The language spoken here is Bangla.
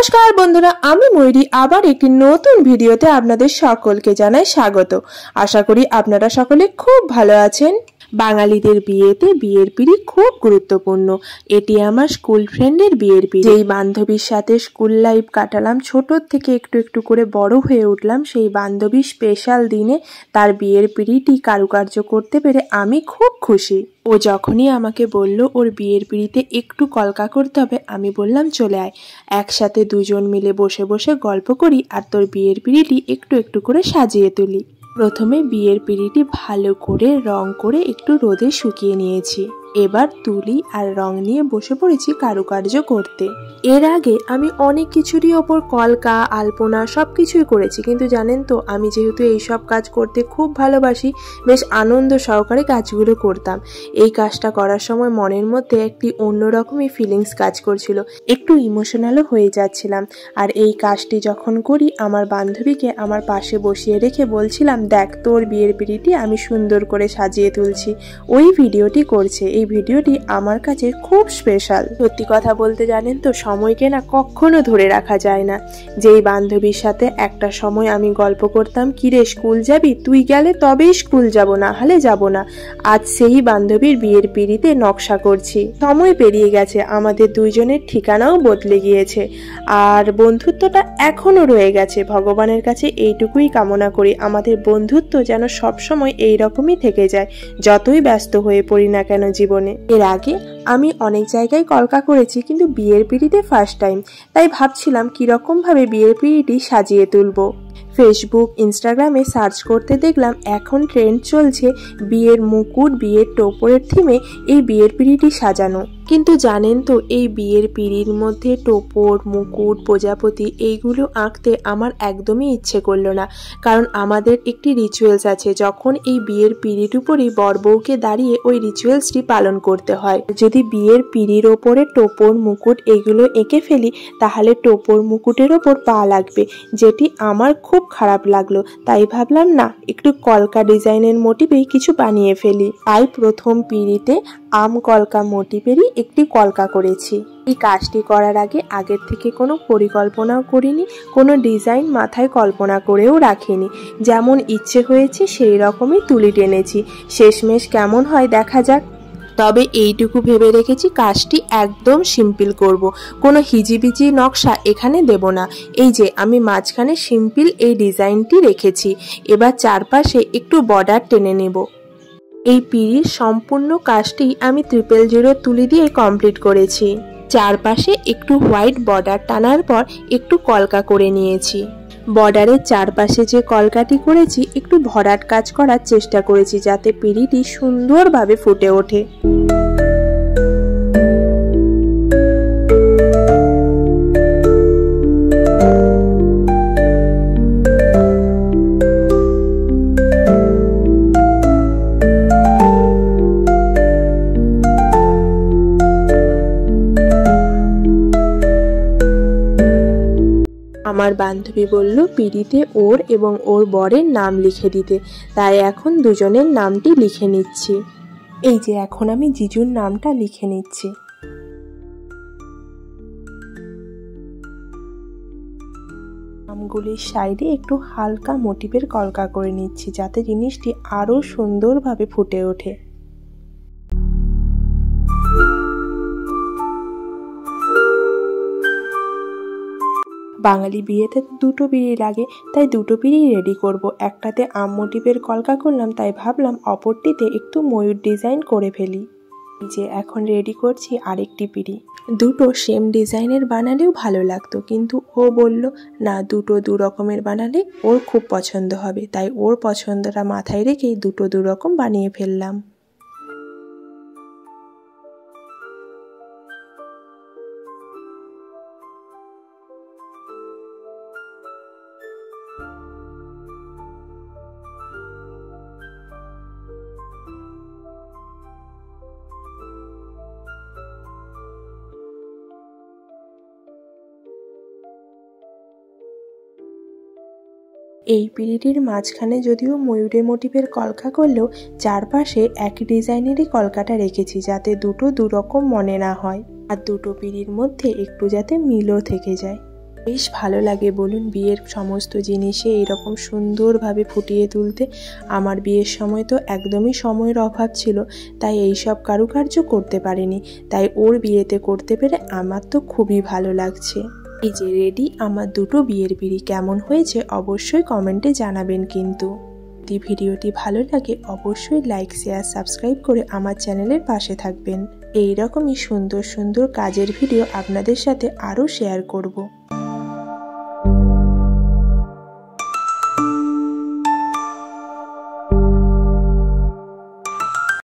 নমস্কার বন্ধুরা, আমি ময়ূরী আবার একটি নতুন ভিডিওতে আপনাদের সকলকে জানাই স্বাগত। আশা করি আপনারা সকলে খুব ভালো আছেন। বাঙালিদের বিয়েতে বিয়ের পিঁড়ি খুব গুরুত্বপূর্ণ। এটি আমার স্কুল ফ্রেন্ডের বিয়ের পিঁড়ি। যেই বান্ধবীর সাথে স্কুল লাইফ কাটালাম, ছোট থেকে একটু একটু করে বড় হয়ে উঠলাম, সেই বান্ধবীর স্পেশাল দিনে তার বিয়ের পিঁড়িটি কারুকার্য করতে পেরে আমি খুব খুশি। ও যখনই আমাকে বলল ওর বিয়ের পিঁড়িতে একটু কলকা করতে হবে, আমি বললাম চলে আয়, একসাথে দুজন মিলে বসে বসে গল্প করি আর তোর বিয়ের পিঁড়িটি একটু একটু করে সাজিয়ে তুলি। প্রথমে বিয়ের পিঁড়িটি ভালো করে রং করে একটু রোদে শুকিয়ে নিয়েছি। এবার তুলি আর রং নিয়ে বসে পড়েছি কারুকার্য করতে। এর আগে আমি অনেক কিছুরই ওপর কলকা, আলপনা সবকিছুই করেছি, কিন্তু জানেন তো আমি যেহেতু এইসব কাজ করতে খুব ভালোবাসি, বেশ আনন্দ সহকারে কাজগুলো করতাম। এই কাজটা করার সময় মনের মধ্যে একটি অন্যরকমই ফিলিংস কাজ করছিল, একটু ইমোশনালও হয়ে যাচ্ছিলাম। আর এই কাজটি যখন করি, আমার বান্ধবীকে আমার পাশে বসিয়ে রেখে বলছিলাম, দেখ তোর বিয়ের পিঁড়িটি আমি সুন্দর করে সাজিয়ে তুলছি। ওই ভিডিওটি করছে। এই ভিডিওটি আমার কাছে খুব স্পেশাল। সত্যি কথা বলতে জানেন তো, সময়কে না কখনো ধরে রাখা যায় না। যেই বান্ধবীর সাথে একটা সময় আমি গল্প করতাম, কিরে স্কুল যাবি, তুই গেলে তবেই স্কুল যাব, না হলে যাব না, আজ সেই বান্ধবীর বিয়ের পিঁড়িতে নকশা করছি। সময় পেরিয়ে গেছে, আমাদের দুইজনের ঠিকানাও বদলে গিয়েছে, আর বন্ধুত্বটা এখনো রয়ে গেছে। ভগবানের কাছে এইটুকুই কামনা করি, আমাদের বন্ধুত্ব যেন সবসময় এইরকমই থেকে যায়, যতই ব্যস্ত হয়ে পড়ি না কেন জীবনে। এর আগে আমি অনেক জায়গায় কলকা করেছি, কিন্তু বিয়ের পিঁড়িতে ফার্স্ট টাইম। তাই ভাবছিলাম কিরকম ভাবে বিয়ের পিঁড়িটি সাজিয়ে তুলবো। ফেসবুক, ইনস্টাগ্রামে সার্চ করতে দেখলাম এখন ট্রেন্ড চলছে বিয়ের মুকুট, বিয়ের টোপরের থিমে এই বিয়ের পিঁড়িটি সাজানো। কিন্তু জানেন তো, এই বিয়ের পিঁড়ির মধ্যে টোপর, মুকুট, প্রজাপতি এইগুলো আঁকতে আমার একদমই ইচ্ছে করলো না। কারণ আমাদের একটি রিচুয়ালস আছে, যখন এই বিয়ের পিঁড়ির উপরই বর বউকে দাঁড়িয়ে ওই রিচুয়ালসটি পালন করতে হয়। যদি বিয়ের পিঁড়ির ওপরে টোপর, মুকুট এগুলো এঁকে ফেলি, তাহলে টোপর মুকুটের ওপর পা লাগবে, যেটি আমার খুব খারাপ লাগলো। তাই ভাবলাম না, একটু কলকা ডিজাইনের মোটিভেই কিছু বানিয়ে ফেলি। তাই প্রথম পিঁড়িতে আম কলকা মোটিভেরই একটি কলকা করেছি। এই কাজটি করার আগে আগের থেকে কোনো পরিকল্পনাও করিনি, কোনো ডিজাইন মাথায় কল্পনা করেও রাখিনি। যেমন ইচ্ছে হয়েছে সেই রকমই তুলি টেনেছি। শেষমেশ কেমন হয় দেখা যাক। তবে এইটুকু ভেবে রেখেছি, কাজটি একদম সিম্পল করব, কোনো হিজিবিজি নকশা এখানে দেব না। এই যে আমি মাঝখানে সিম্পল এই ডিজাইনটি রেখেছি, এবার চারপাশে একটু বর্ডার টেনে নেব। এই পিঁড়ির সম্পূর্ণ কাজটি আমি 000 তুলি দিয়ে কমপ্লিট করেছি। চারপাশে একটু হোয়াইট বর্ডার টানার পর একটু কলকা করে নিয়েছি। বর্ডারের চারপাশে যে কলকাটি করেছি, একটু ভরাট কাজ করার চেষ্টা করেছি, যাতে পিঁড়িটি সুন্দরভাবে ফুটে ওঠে। আমার বান্ধবী বলল পিঁড়িতে ওর এবং ওর বরের নাম লিখে দিতে, তাই এখন দুজনের নামটি লিখে নিচ্ছি। এই যে এখন আমি জিজুর নামটা লিখে নিচ্ছি। নামগুলির সাইডে একটু হালকা মোটিভের কলকা করে নিচ্ছি, যাতে জিনিসটি আরো সুন্দরভাবে ফুটে ওঠে। বাঙালি বিয়েতে দুটো পিঁড়ি লাগে, তাই দুটো পিঁড়ি রেডি করব। একটাতে আম মোটিভের কলকা করলাম, তাই ভাবলাম অপরটিতে একটু ময়ূর ডিজাইন করে ফেলি। এই যে এখন রেডি করছি আরেকটি পিঁড়ি। দুটো সেম ডিজাইনের বানালেও ভালো লাগতো, কিন্তু ও বলল না, দুটো দু রকমের বানালে ওর খুব পছন্দ হবে, তাই ওর পছন্দটা মাথায় রেখেই দুটো দু রকম বানিয়ে ফেললাম। এই পিঁড়িটির মাঝখানে যদিও ময়ূরের মোটিভের কলকা করলেও চারপাশে একই ডিজাইনেরই কলকাটা রেখেছি, যাতে দুটো দু রকম মনে না হয়, আর দুটো পিঁড়ির মধ্যে একটু যাতে মিলও থেকে যায়। বেশ ভালো লাগে বলুন বিয়ের সমস্ত জিনিসে এরকম সুন্দরভাবে ফুটিয়ে তুলতে। আমার বিয়ের সময় তো একদমই সময়ের অভাব ছিল, তাই এই সব কারুকার্য করতে পারিনি, তাই ওর বিয়েতে করতে পেরে আমার তো খুবই ভালো লাগছে। এই যে রেডি আমার দুটো বিয়ের পিঁড়ি। কেমন হয়েছে অবশ্যই কমেন্টে জানাবেন। কিন্তু যদি ভিডিওটি ভালো লাগে অবশ্যই লাইক, শেয়ার, সাবস্ক্রাইব করে আমার চ্যানেলের পাশে থাকবেন। এই রকমই সুন্দর সুন্দর কাজের ভিডিও আপনাদের সাথে আরও শেয়ার করব।